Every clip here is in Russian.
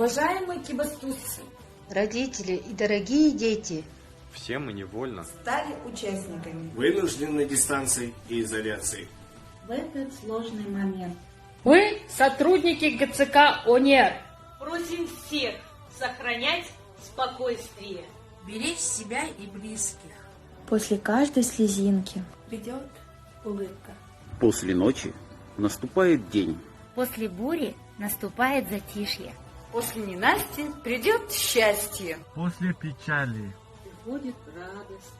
Уважаемые кибастузцы, родители и дорогие дети, все мы невольно стали участниками вынужденной дистанции и изоляции. в этот сложный момент. Мы, сотрудники ГЦК ОНЕР, просим всех сохранять спокойствие, Беречь себя и близких. После каждой слезинки Придет улыбка. После ночи наступает день. после бури наступает затишье. После ненасти придет счастье. После печали Приходит радость.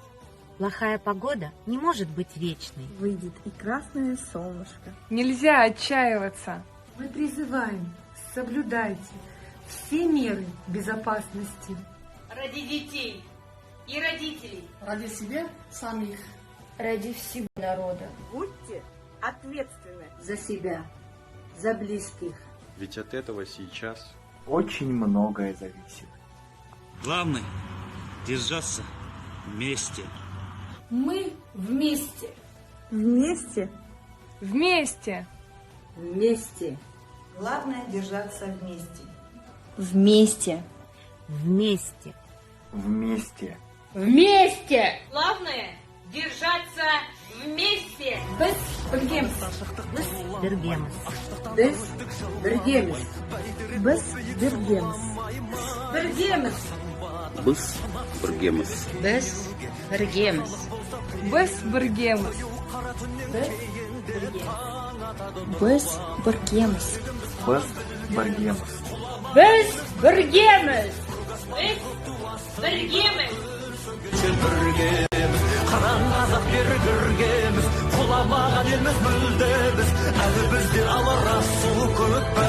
Плохая погода не может быть вечной. выйдет и красное солнышко. нельзя отчаиваться. Мы призываем, соблюдайте все меры безопасности. ради детей и родителей, Ради себя самих. Ради всего народа. Будьте ответственны за себя, за близких. ведь от этого сейчас очень многое зависит. Главное – держаться вместе. Мы вместе. Вместе Вместе. Вместе. Главное держаться вместе. вместе. Вместе. Вместе. Вместе. главное – держаться вместе. Безбергемс. Бергемс. Безбергемс. Безбергемс. Бергемс. Быс Бургемес. Без Бергемес. Без Бергемес. Безбергемс. Безбергемес. Без Бергемес. Біргеміз. Қараңғазақ бергіргеміз, құламаған елміз мүлдеміз, әлі біздер алар асу көп